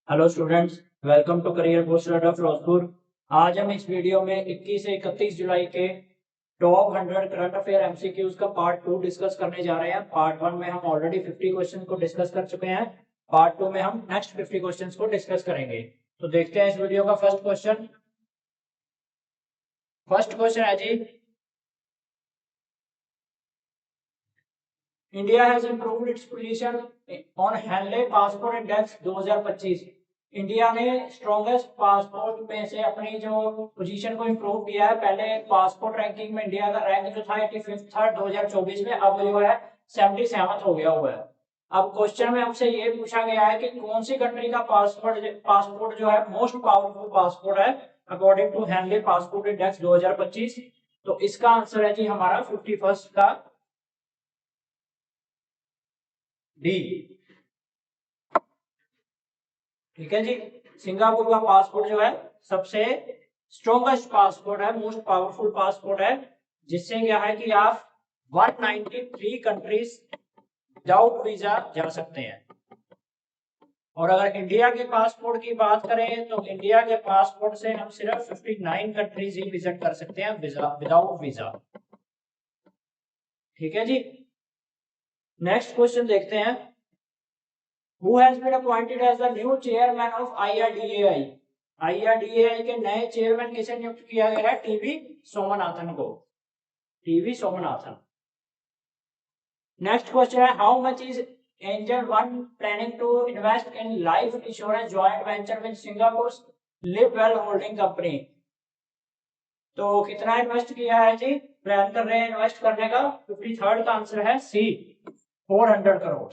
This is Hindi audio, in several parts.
Hello students, welcome to career booster of Firozpur. आज हम इस वीडियो में 21 से 31 जुलाई के टॉप 100 करंट अफेयर एमसीक्यूज का पार्ट 2 डिस्कस करने जा रहे हैं। पार्ट 1 में हम ऑलरेडी 50 क्वेश्चन को डिस्कस कर चुके हैं। पार्ट 2 में हम नेक्स्ट 50 क्वेश्चन को डिस्कस करेंगे। तो देखते हैं इस वीडियो का फर्स्ट क्वेश्चन। फर्स्ट क्वेश्चन है जी, India has improved its position on Henley passport index 2025। India ने स्ट्रॉन्गेस्ट पासपोर्ट में से अपनी जो पोजीशन को इंप्रूव किया है। पहले पासपोर्ट रैंकिंग में इंडिया का रैंक जो था 85 था 2024 में, अब जो है 77 हो गया हुआ है। अब क्वेश्चन में हमसे ये पूछा गया है कि कौन सी कंट्री का पासपोर्ट जो है मोस्ट पावरफुल पासपोर्ट है according to Henley passport index 2025। तो इसका आंसर है जी हमारा 51 का डी। ठीक है जी, सिंगापुर का पासपोर्ट जो है सबसे स्ट्रॉन्गेस्ट पासपोर्ट है, मोस्ट पावरफुल पासपोर्ट है, जिससे क्या है कि आप 193 कंट्रीज विदाउट वीजा जा सकते हैं। और अगर इंडिया के पासपोर्ट की बात करें तो इंडिया के पासपोर्ट से हम सिर्फ 59 कंट्रीज ही विजिट कर सकते हैं विदाउट वीजा। ठीक है जी, नेक्स्ट क्वेश्चन देखते हैं। Who has been appointed as the new chairman of IRDAI? IRDAI के नए चेयरमैन किसे नियुक्त किया गया है? टीवी सोमनाथन को। टीवी सोमनाथन। नेक्स्ट क्वेश्चन है, how much is Angel One planning to invest in life insurance joint venture with Singapore Liv Well holding company? तो कितना इन्वेस्ट किया है जी? प्लान कर रहे हैं इन्वेस्ट करने का। 53rd का आंसर है सी, 400 करोड़।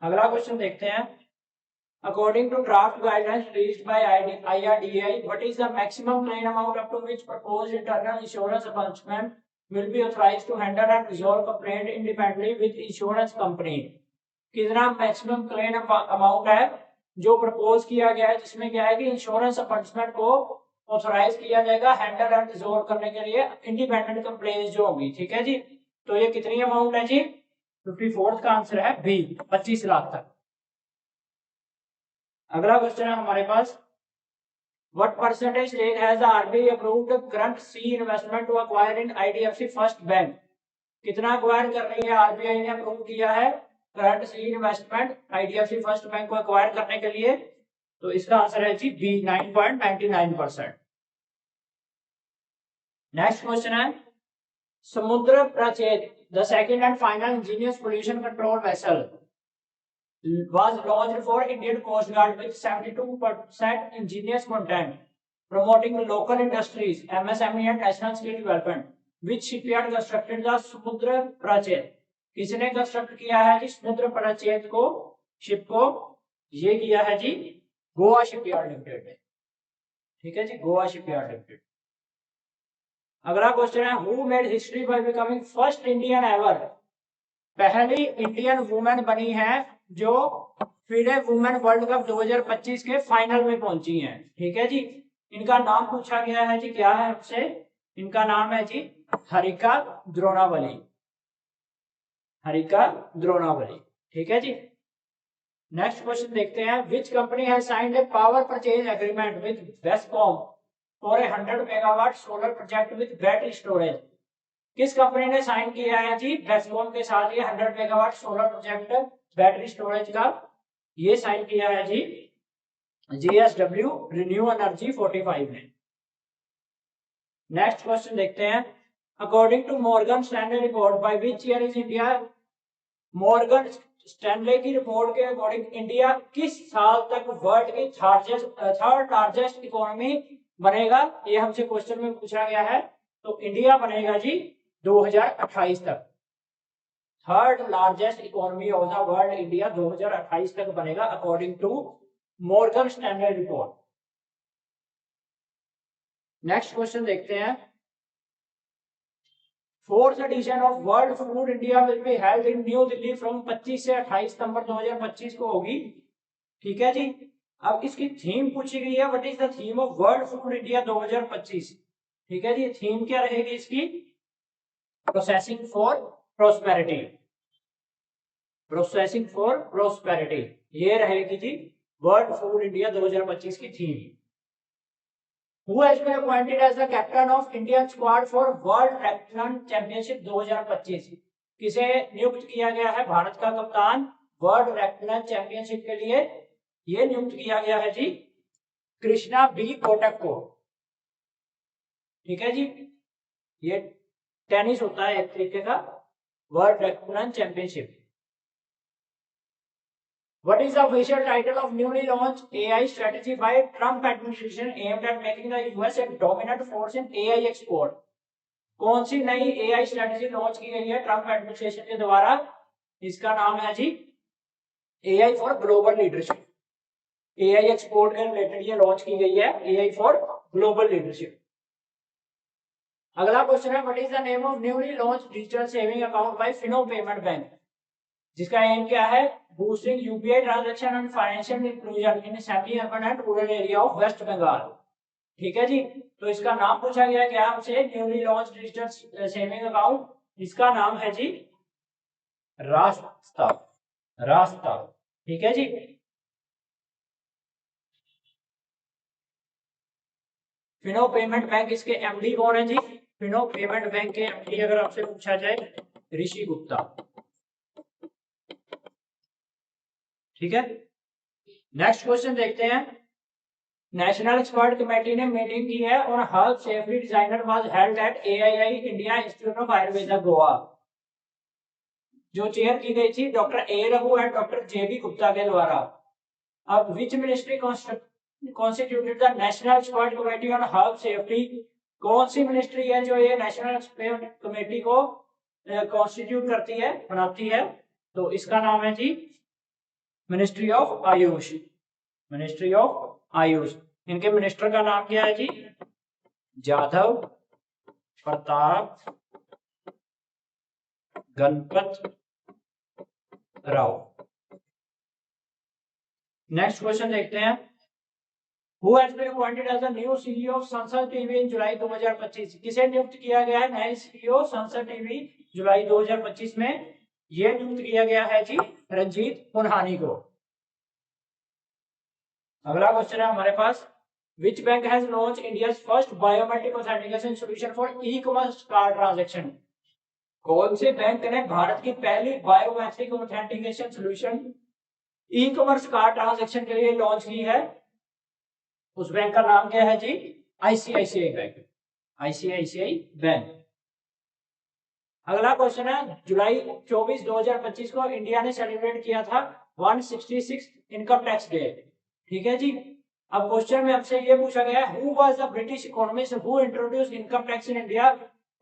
अगला क्वेश्चन देखते हैं। According to draft guidelines released by IRDAI, what is the maximum claim amount up to which proposed internal insurance arrangement will be authorized to handle and resolve complaint independently with insurance company? कितना मैक्सिमम क्लेम अमाउंट है जो प्रपोज किया गया है, जिसमें क्या है कि इंश्योरेंस अपॉइंटमेंट को ऑथराइज किया जाएगा हैंडल एंड रिजोल्व करने के लिए इंडिपेंडेंट कंप्लेंट जो होगी। ठीक है जी, तो ये कितनी अमाउंट है जी? 54th का आंसर है बी, 25 लाख तक। अगला क्वेश्चन है हमारे पास, what percentage stake has the RBI approved Currant Sea investment to acquire in IDFC First Bank? कितना एक्वायर कर रही है आरबीआई ने अप्रूव किया है Currant Sea investment IDFC First Bank को एक्वायर करने के लिए? तो इसका आंसर है जी बी, 9.99%। नेक्स्ट क्वेश्चन है, Samudra Pracheta the second and final engineers pollution control vessel was launched for Indian Coast Guard with 72% indigenous content, promoting local industries, MSME and national skill development. Which shipyard constructed the समुद्र प्रचेत? किसने कंस्ट्रक्ट किया है जी समुद्र प्रचेत को, शिप को? ये किया है जी गोवा शिपयार्ड लिमिटेड ने। ठीक है जी, गोवा शिपयार्ड लिमिटेड। अगला क्वेश्चन है, who made history by becoming first Indian ever? पहली इंडियन वुमेन बनी है जो फिडे वुमेन वर्ल्ड कप 2025 के फाइनल में पहुंची हैं। ठीक है जी, इनका नाम पूछा गया है जी, क्या है आपसे? इनका नाम है जी हरिका द्रोणावली। हरिका द्रोणावली। ठीक है जी, नेक्स्ट क्वेश्चन देखते हैं। Which company has signed a power purchase agreement with Westcom for a 100 megawatt solar project with battery storage? किस कंपनी ने साइन किया है जी वेस्टकॉम के साथ ये 100 megawatt solar project battery storage का? ये साइन किया है जी जीएसडब्ल्यू रिन्यू एनर्जी 45 ने। नेक्स्ट क्वेश्चन देखते हैं। According to Morgan Stanley report by which year is India? Morgan Stanley की रिपोर्ट के अकॉर्डिंग इंडिया किस साल तक वर्ल्ड की थर्ड लार्जेस्ट इकोनॉमी बनेगा? ये हमसे क्वेश्चन में पूछा गया है। तो इंडिया बनेगा जी 2028 तक third largest economy of the world. India 2028 तक बनेगा according to Morgan Stanley report. Next question देखते हैं। Fourth edition of World Food India will be held in New Delhi from 25 से 28 सितंबर 2025 को होगी। ठीक है जी, अब इसकी थीम पूछी गई है, what is the theme of World Food India 2025? ठीक है जी, थीम क्या रहेगी इसकी? Processing for prosperity. Processing for prosperity, ये रहेगी जी वर्ल्ड फूड इंडिया 2025 की theme. Who has been appointed as the captain of Indian squad for World Triathlon Championship 2025? किसे नियुक्त किया गया है भारत का कप्तान वर्ल्ड ट्रायथलॉन चैंपियनशिप के लिए? ये नियुक्त किया गया है जी कृष्णा बी कोटक को। ठीक है जी, ये टेनिस होता है एक तरीके का, world triathlon championship. What is the official title of newly launched AI strategy by Trump administration aimed at making the US a dominant force in AI export? कौन सी नई AI स्ट्रेटजी लॉन्च की गई है ट्रम्प एडमिनिस्ट्रेशन के द्वारा? इसका नाम है जी AI for global leadership. AI export के रिलेटेड ये लॉन्च की गई है, AI फॉर ग्लोबल लीडरशिप। अगला क्वेश्चन है, what is the name of newly launch digital saving account by Fino payment bank? जिसका एम क्या है? Boosting UPI transaction and financial inclusion in semi urban and rural area of West Bengal. ठीक है जी, तो इसका नाम पूछा गया क्या हमसे? Newly launch digital saving account, इसका नाम है जी रास्ता, रास्ता। ठीक है जी, फिनो पेमेंट बैंक इसके एमडी कौन है जी? फिनो पेमेंट बैंक के एमडी अगर आपसे पूछा जाए ऋषि गुप्ता। ठीक है, नेक्स्ट क्वेश्चन देखते हैं। नेशनल एक्सपर्ट कमेटी ने मीटिंग की है और herb safety designer was held at AII India institute of Ayurveda Goa. जो चेयर की गई थी doctor A Raghu and doctor J B Gupta के द्वारा। अब which ministry constituted the national expert committee on herb safety? कौन सी मिनिस्ट्री है जो ये नेशनल एक्सपर्ट कमेटी को कॉन्स्टिट्यूट करती है, बनाती है? तो इसका नाम है जी ministry of Ayush, ministry of Ayush. इनके मिनिस्टर का नाम क्या है जी? जाधव प्रताप गणपत राव। नेक्स्ट क्वेश्चन देखते हैं। Who has been appointed as the new CEO of संसद टीवी in जुलाई 2025? किसे नियुक्त किया गया है नए सीईओ संसद टीवी जुलाई 2025 में? ये नियुक्त किया गया है जी रंजीत पुन्हानी को। अगला क्वेश्चन है हमारे पास, Which bank has launched India's first biometric authentication solution for e-commerce card transaction? कौन से बैंक ने भारत की पहली biometric authentication solution e commerce card transaction के लिए लॉन्च की है? उस बैंक का नाम क्या है जी? ICICI bank, ICICI bank. अगला क्वेश्चन है, जुलाई 24 2025 को इंडिया ने सेलिब्रेट किया था 166 इनकम टैक्स डे। ठीक है जी, अब क्वेश्चन में हमसे ये पूछा गया है, who was the British economist who introduced income tax in India?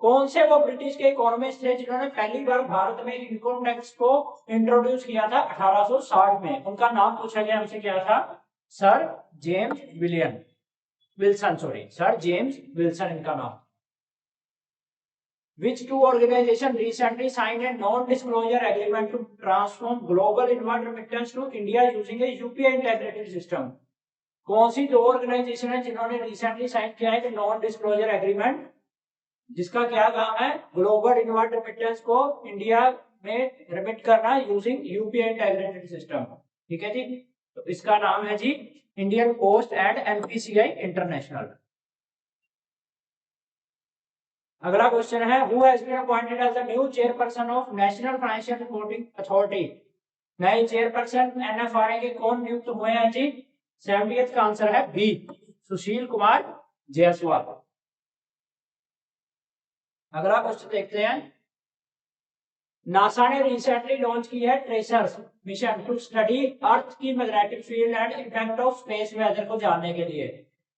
कौन से वो ब्रिटिश के इकोनॉमिस्ट थे जिन्होंने पहली बार भारत में इनकम टैक्स को इंट्रोड्यूस किया था 1860 में? उनका नाम पूछा गया हमसे क्या था? Sir James Wilson, sorry sir James Wilson इनका नाम। Which two organizations recently signed a non-disclosure agreement to transform global inward remittance to India using a UPI integrated system? कौन सी दो ऑर्गेनाइजेशन है जिन्होंने रिसेंटली साइन किया है नॉन डिस्क्लोजर एग्रीमेंट, जिसका क्या काम है? ग्लोबल इनवर्ड रेमिटेंस को इंडिया में रिमिट करना यूजिंग यूपीआई इंटीग्रेटेड सिस्टम। ठीक है जी, तो इसका नाम है जी Indian post and NPCI international. अगला क्वेश्चन है, who has been appointed as the new chairperson of national financial reporting authority? नए चेयरपर्सन एनएफआरए के कौन नियुक्त हुए हैं जी? 70th का आंसर है बी, सुशील कुमार जायसवाल। अगला क्वेश्चन देखते हैं। नासा ने रिसेंटली लॉन्च की है Tracers mission to study earth की magnetic field and impact of space weather को जानने के लिए।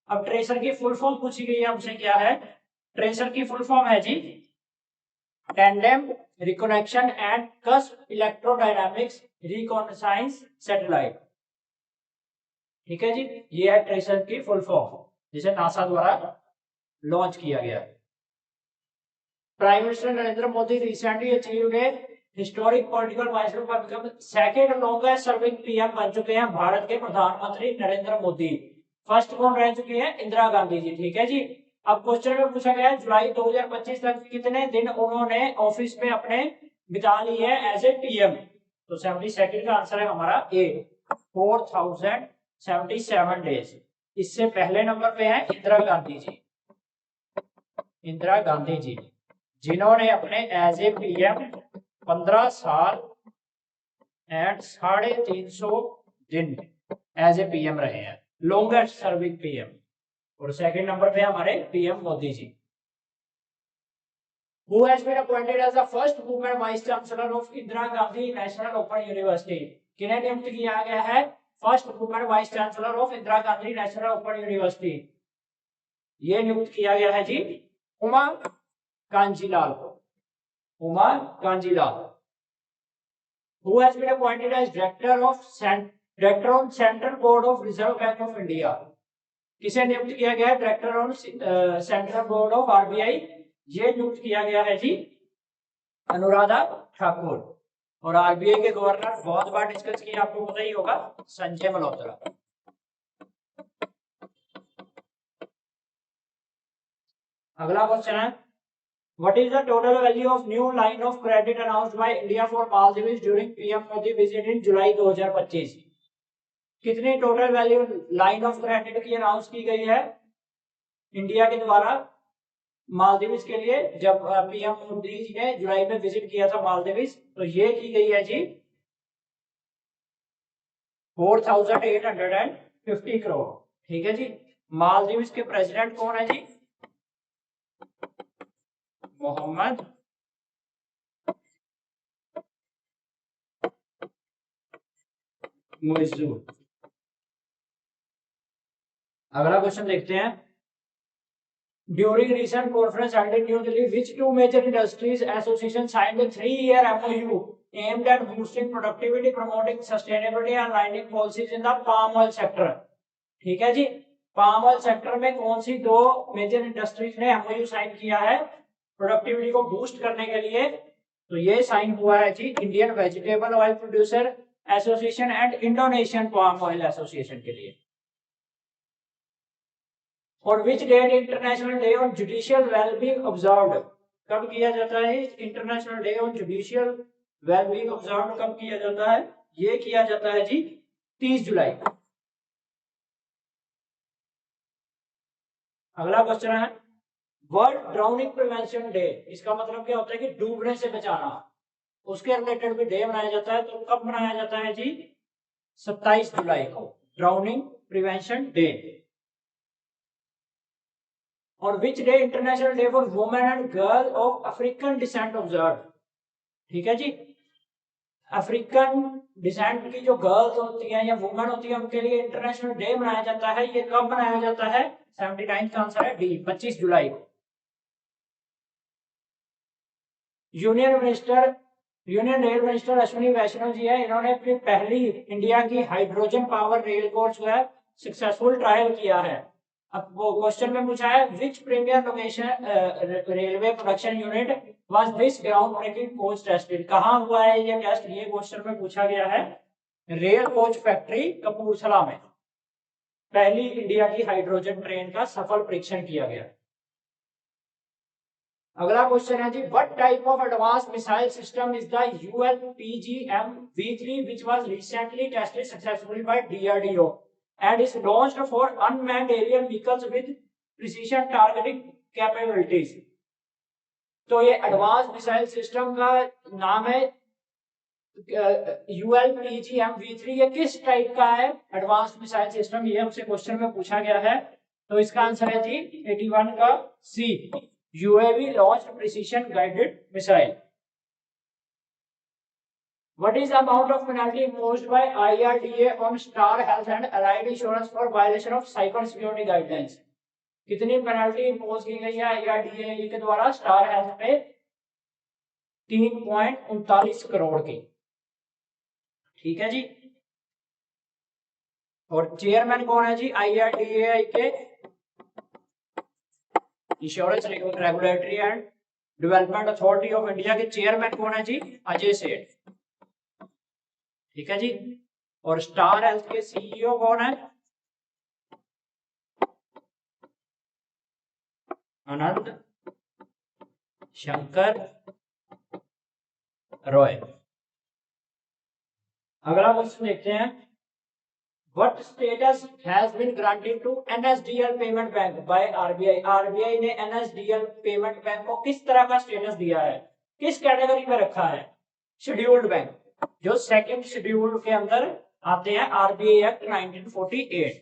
अब ट्रेसर की फुल फॉर्म पूछी गई है हमसे, क्या है? ट्रेसर की फुल फॉर्म है जी tandem reconnection and cusp electrodynamics reconnaissance satellite. ठीक है जी, ये है ट्रेसर की फुल फॉर्म जिसे नासा द्वारा लॉन्च किया गया। Prime minister Narendra Modi recently achieved a historic political milestone पर become second longest serving PM बन चुके हैं भारत के प्रधानमंत्री नरेंद्र मोदी। फर्स्ट कौन रह चुकी है? इंदिरा गांधी जी। ठीक है जी, अब क्वेश्चन में पूछा गया है जुलाई 2025 तक कितने दिन उन्होंने ऑफिस में अपने बिता लिए एज ए पीएम? तो 72 का आंसर है हमारा ए, 4077 डेज। इससे पहले नंबर पे है इंदिरा गांधी जी। इंदिरा गांधी जी जिन्होंने अपने एज ए पीएम 15 साल एंड 350 दिन एज ए पीएम रहे हैं, लॉन्गेस्ट सर्विंग पीएम। और सेकंड नंबर पे हमारे PM Modi ji. Who has been appointed as the first woman vice chancellor of Indira Gandhi National Open University? किन्हें नियुक्त किया गया है first women vice chancellor of Indira Gandhi national open university? ये नियुक्त किया गया है जी उमा कांजीलाल को। Uma Kanjilal. Who has been appointed as director of Central Board of Reserve Bank of India? किसे नियुक्त किया गया है director on central board of RBI? ये नियुक्त किया गया है जी अनुराधा ठाकुर। और आरबीआई के गवर्नर बहुत बार डिस्कस किया, आपको पता ही होगा, संजय मल्होत्रा। अगला क्वेश्चन है what is the total value of new line of credit announced by India for Maldives during PM Modi visit in July 2025? कितनी total value line of credit की अनाउंस की गई है इंडिया के द्वारा मालदीव्स के लिए, जब पीएम मोदी जी ने जुलाई में विजिट किया था मालदीव्स? तो ये की गई है जी 4850 करोड़। ठीक है जी। मालदीव्स के प्रेसिडेंट कौन है जी? मोहम्मद मुइज़्ज़ू। अगला क्वेश्चन देखते हैं During recent conference held in New Delhi, which two major industries association signed a 3-year MOU aimed at boosting productivity, promoting sustainability and aligning policies in the palm oil sector? ठीक है जी। palm oil sector में कौन सी दो मेजर इंडस्ट्रीज ने MOU साइन किया है प्रोडक्टिविटी को बूस्ट करने के लिए? तो ये साइन हुआ है जी Indian vegetable oil producer association and Indonesian palm oil association के लिए। और which date international day on judicial wellbeing observed? कब किया जाता है international day on judicial wellbeing observed? कब किया जाता है? ये किया जाता है जी 30 जुलाई। अगला क्वेश्चन है वर्ल्ड ड्राउनिंग प्रिवेंशन डे। इसका मतलब क्या होता है कि डूबने से बचाना, उसके रिलेटेड भी डे मनाया जाता है। तो कब मनाया जाता है जी 27 जुलाई को, ड्राउनिंग प्रिवेंशन डे। और which day international day for women and girl of African descent observe? ठीक है जी। अफ्रीकन डिसेंट की जो गर्ल्स होती हैं या वुमेन होती है उनके लिए इंटरनेशनल डे मनाया जाता है। ये कब मनाया जाता है? 79 का आंसर है डी, 25 जुलाई को। यूनियन रेल मिनिस्टर अश्विनी वैष्णव जी है, इन्होंने अपनी पहली इंडिया की हाइड्रोजन पावर रेल कोच जो है सक्सेसफुल ट्रायल किया है। अब वो क्वेश्चन में पूछा है which premier location railway production unit was this ground breaking coach tested? कहाँ हुआ है ये टेस्ट? ये क्वेश्चन में पूछा गया है रेल कोच फैक्ट्री कपूरथला में पहली इंडिया की हाइड्रोजन ट्रेन का सफल परीक्षण किया गया। अगला क्वेश्चन है जी what type of advance missile system is the ULPGM-V3 which was recently tested successfully by DRDO and is launched for unmanned aerial vehicles with precision targeting capabilities? तो ये एडवांस मिसाइल सिस्टम का नाम है ULPGM-V3। ये किस टाइप का है एडवांस मिसाइल सिस्टम? ये हमसे क्वेश्चन में पूछा गया है। तो इसका आंसर है जी 81 का सी, UAV launched precision guided missile. What is the amount of penalty imposed by IRDA on Star Health and Allied Insurance for violation of cyber security guidelines? कितनी पेनल्टी इम्पोज की गई है IRDA के द्वारा स्टार हेल्थ पे? 3.39 करोड़ की। ठीक है जी। और चेयरमैन कौन है जी IRDA के? Insurance regulatory and development authority of India के चेयरमैन कौन है जी? अजय सेठ। ठीक है जी। और स्टार हेल्थ के CEO कौन है? आनंद शंकर रॉय। अगला क्वेश्चन देखते हैं, What status has been granted to NSDL Payment Bank by RBI? RBI ने NSDL Payment Bank को किस तरह का स्टेटस दिया है, किस कैटेगरी में रखा है? शेड्यूल्ड बैंक, जो सेकंड शेड्यूल के अंदर आते हैं RBI एक्ट 1948,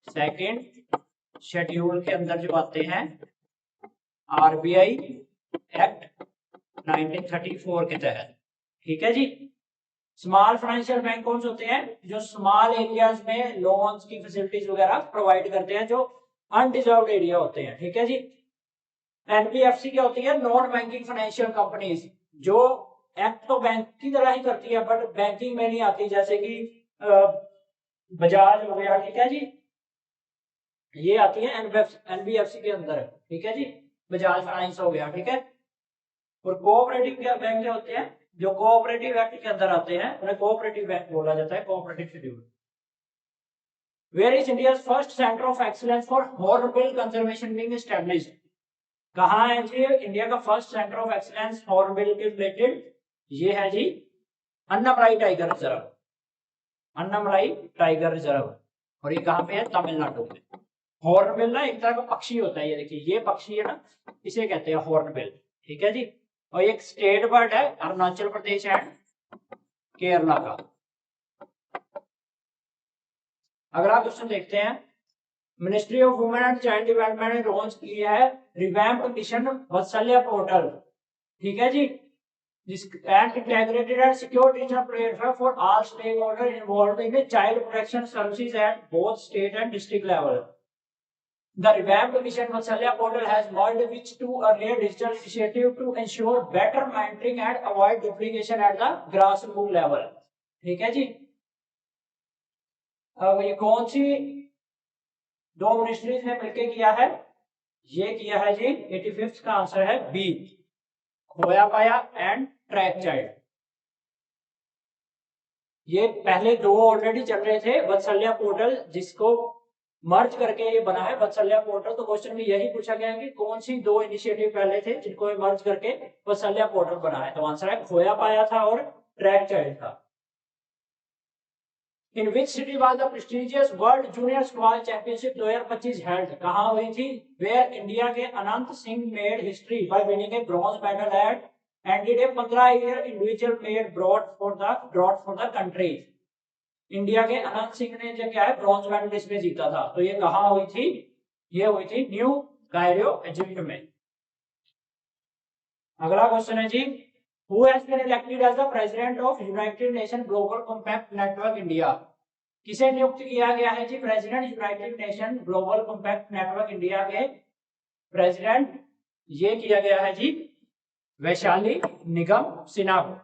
सेकंड शेड्यूल के अंदर जो आते हैं RBI एक्ट 1934 के तहत। ठीक है जी। स्मॉल फाइनेंशियल बैंक कौन से होते हैं? जो स्मॉल एरियाज में लोन्स की फैसिलिटीज वगैरह प्रोवाइड करते हैं, जो अनडिजर्व्ड एरिया होते हैं। ठीक है जी। एनबीएफसी क्या होती है? नॉन बैंकिंग फाइनेंशियल कंपनीज, जो एक्ट तो बैंक की तरह ही करती है बट बैंकिंग में नहीं आती, जैसे कि बजाज हो गया। ठीक है जी, ये आती है एनबीएफसी के अंदर। ठीक है जी, बजाज फाइनेंस हो गया। ठीक है। और कोऑपरेटिव बैंक क्या होते हैं? जो कोऑपरेटिव एक्ट के अंदर आते हैं उन्हें कोऑपरेटिव बैंक बोला जाता है, cooperative schedule. Where is India's first centre of excellence for hornbill conservation being established? कहां है जी इंडिया का first centre of excellence hornbill के रिलेटेड? ये है जी Annamalai tiger reserve, Annamalai tiger reserve. और ये कहां पे है? तमिलनाडु में। हॉर्नबिल ना एक तरह का पक्षी होता है, ये देखिए ये पक्षी है ना, इसे कहते हैं हॉर्नबिल। ठीक है जी। और एक स्टेट बर्ड है अरुणाचल प्रदेश एंड केरला का। अगला क्वेश्चन देखते हैं, ministry of women and child development ने लॉन्च किया है रिवैम्प्ड मिशन वत्सल्य पोर्टल। ठीक है जी, जिस and integrated and secure digital platform for all stakeholder involved in child protection services at both state and district level. The revamped Mission Vatsalya portal has merged with two earlier digital initiatives to ensure better monitoring and avoid duplication at the grassroots level. ठीक है जी। अब ये कौन सी दो मिनिस्ट्रीज ने मिलकर किया है? ये किया है जी 85th का आंसर है बी, खोया पाया एंड ट्रैक चाइल्ड। ये पहले दो ऑलरेडी चल रहे थे, वत्सल्य पोर्टल जिसको मर्ज करके ये बना है वत्सल्य पोर्टल। तो क्वेश्चन में यही पूछा गया है कि कौन सी दो इनिशिएटिव पहले थे जिनको मर्ज करके वत्सल्य पोर्टल बना है? तो आंसर है खोया पाया था और ट्रैक चाइल्ड था। In which city was the prestigious world junior squash championship 2025 held? कहां हुई थी? वेयर इंडिया के Anant Singh made history by winning a bronze medal at ended a 15-year individual made broad for the country. India के अनंत सिंह ने जो क्या है ब्रॉन्ज मेडल इसमें जीता था। तो ये कहां हुई थी? ये हुई थी न्यू कायरो इजिप्ट में। अगला क्वेश्चन है जी, who has been elected as the president of united nation global compact network India? किसे नियुक्त किया गया है जी president united nation global compact network India के प्रेसिडेंट? ये किया गया है जी वैशाली निगम सिन्हा को।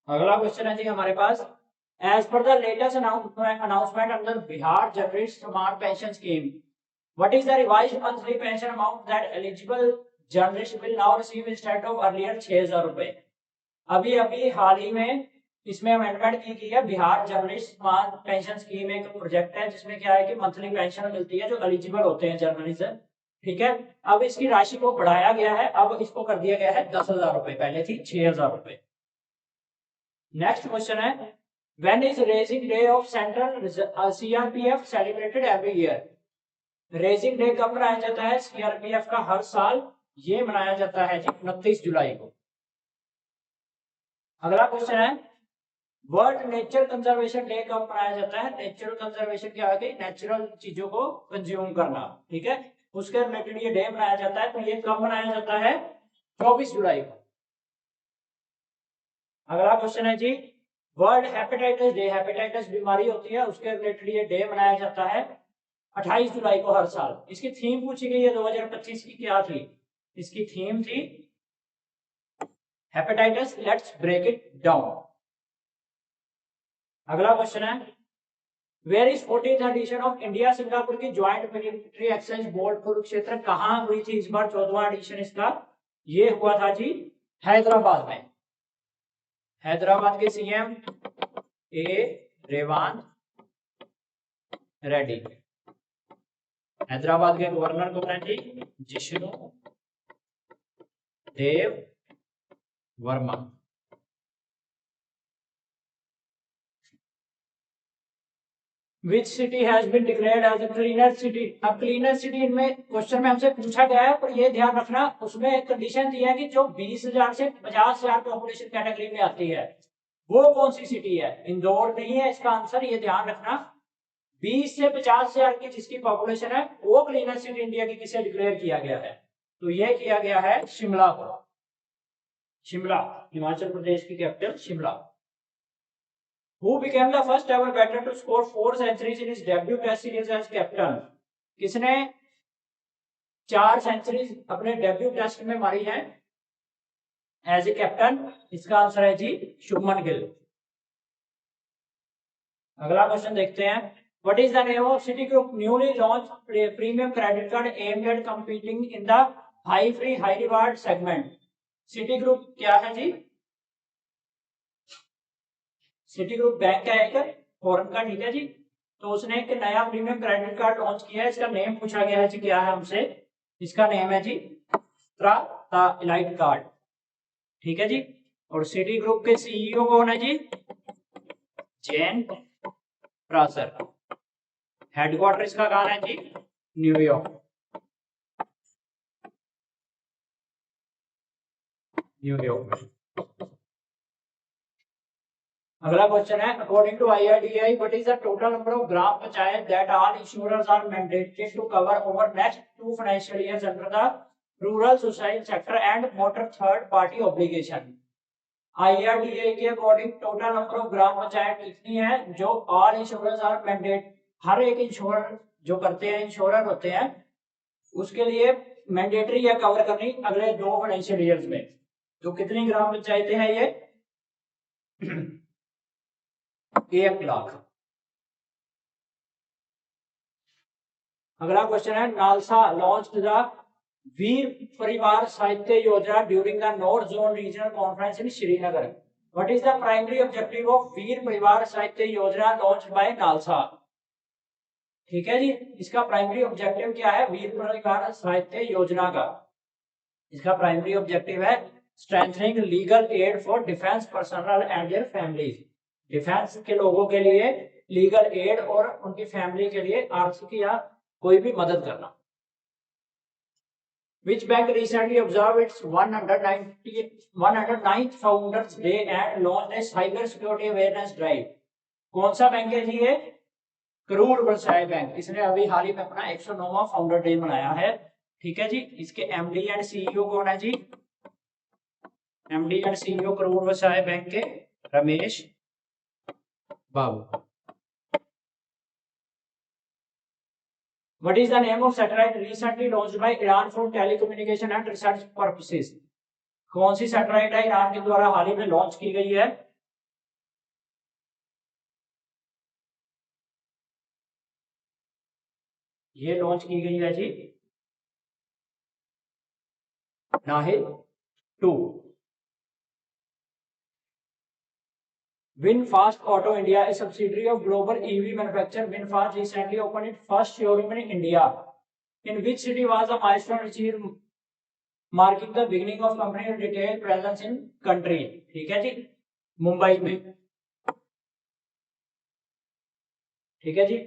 अगला क्वेश्चन है जी हमारे पास, as per the latest announcement under Bihar journalist smart pension scheme, what is the revised monthly pension amount that eligible journalist will now receive instead of earlier 6000 रुपए? अभी अभी हाल ही में इसमें अमेंडमेंट की गई है। Bihar journalist smart pension scheme एक प्रोजेक्ट है जिसमें क्या है कि मंथली पेंशन मिलती है जो एलिजिबल होते हैं जर्नलिस्ट। ठीक है, अब इसकी राशि को बढ़ाया गया है, अब इसको कर दिया गया है 10,000 रुपए, पहले थी 6,000 रुपए। नेक्स्ट क्वेश्चन है, when is raising day of central CRPF celebrated every year? Raising day कब मनाया जाता है सीआरपीएफ का हर साल? ये मनाया जाता है जी 29 जुलाई को। अगला क्वेश्चन है, वर्ल्ड नेचर कंजर्वेशन डे कब मनाया जाता है? नेचुरल कंजर्वेशन क्या है? नेचुरल चीजों को कंज्यूम करना। ठीक है, उसके रिलेटेड ये डे मनाया जाता है। तो ये कब मनाया जाता है? 24 जुलाई को। अगला क्वेश्चन है जी, वर्ल्ड हेपेटाइटिस डे, हेपेटाइटिस बीमारी होती है उसके रिलेटेड ये डे मनाया जाता है 28 जुलाई को हर साल। इसकी थीम पूछी गई है 2025 की, क्या थी? इसकी थीम थी hepatitis let's break it down. अगला क्वेश्चन है, where is 14th edition of India Singapore की joint military exchange board Kurukshetra? कहां हुई थी इस बार 14वां एडिशन इसका? ये हुआ था जी हैदराबाद में। हैदराबाद के सीएम ए रेवांत रेड्डी, हैदराबाद के गवर्नर कौन है जी? जिष्णु देव Verma. Which city has been declared as a cleaner city? अब cleaner city इनमें क्वेश्चन में हमसे पूछा गया है, पर ये ध्यान रखना उसमें एक कंडीशन दी है कि जो 20,000 से 50,000 पॉपुलेशन कैटेगरी में आती है वो कौन सी सिटी है। इंदौर नहीं है इसका आंसर, ये ध्यान रखना। 20 से 50,000 की जिसकी पॉपुलेशन है वो क्लीनर सिटी इंडिया की किसे डिक्लेयर किया गया है, तो ये किया गया है शिमला को। शिमला हिमाचल प्रदेश की capital Shimla. Who became the first ever batter to score 4 centuries in his debut Test series as captain? किसने 4 सेंचुरीज अपने डेब्यू टेस्ट में मारी है एज ए कैप्टन? इसका आंसर है जी शुभमन गिल। अगला क्वेश्चन देखते हैं। What is the name of Citigroup newly launched premium credit card aimed at competing in the high free high reward segment? Citigroup क्या है जी? सिटी ग्रुप बैंक है एक फॉरेन का, ठीक है जी। तो उसने एक नया प्रीमियम क्रेडिट कार्ड लॉन्च किया है, इसका नेम पूछा गया है जी क्या है हमसे। इसका नेम है जी इलाइट कार्ड, ठीक है जी। और सिटी ग्रुप के सीईओ कौन है जी? जेन फ्रासर। हेडक्वार्टर इसका कहाँ है जी? न्यूयॉर्क। अगला क्वेश्चन है, according to IRDAI what is the total number of gram panchayat that all insurers are mandated to cover over next 2 financial years under the rural society sector and motor third party obligation? IRDAI के according total number of gram panchayat कितनी है जो ऑल इंश्योरर्स आर मैंडेट, हर एक इंश्योरर जो करते हैं, इंश्योरर होते हैं, उसके लिए मैंडेटरी है कवर करनी अगले 2 फाइनेंशियल ईयर्स में। तो कितनी ग्राम पंचायतें हैं ये? 1 लाख। अगला क्वेश्चन है, NALSA launched the Veer Parivar Sahitya Yojana during the north zone regional conference in Srinagar. What is the primary objective of Veer Parivar Sahitya योजना लॉन्च्ड बाय नालसा? ठीक है जी, इसका प्राइमरी ऑब्जेक्टिव क्या है वीर परिवार साहित्य योजना का? इसका प्राइमरी ऑब्जेक्टिव है strengthening legal aid for defence personnel and their families. Defence के लोगों के लिए लीगल एड और उनकी फैमिली के लिए आर्थिक या कोई भी मदद करना। Which bank recently observed its 109th Founders Day and launched a cyber security awareness drive? कौन सा बैंक है जी ये? करूर व्यवसाय बैंक। इसने अभी हाल ही में अपना 109वां फाउंडर डे मनाया है, ठीक है जी। इसके MD एंड CEO कौन है जी? MD एंड CEO करूर व्यवसाय बैंक के रमेश बाबू। What is the name of satellite recently launched by Iran for telecommunication and research purposes? कौन सी सैटेलाइट है ईरान के द्वारा हाल ही में लॉन्च की गई है? ये लॉन्च की गई है जी Nahid 2। VinFast Auto India, a subsidiary of global EV manufacturer VinFast, recently opened its first showroom in India. In which city was the milestone achieved, marking the beginning of company retail presence in country? ठीक है जी, मुंबई में, ठीक है जी।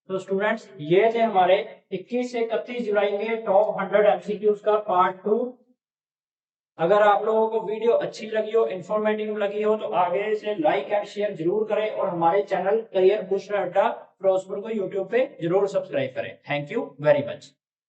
तो स्टूडेंट्स ये थे हमारे 21 से 31 जुलाई के टॉप 100 MCQs का पार्ट 2। अगर आप लोगों को वीडियो अच्छी लगी हो, इंफॉर्मेटिव लगी हो, तो आगे से लाइक एंड शेयर जरूर करें और हमारे चैनल करियर बूस्टर अड्डा फिरोजपुर को यूट्यूब पे जरूर सब्सक्राइब करें। Thank you very much.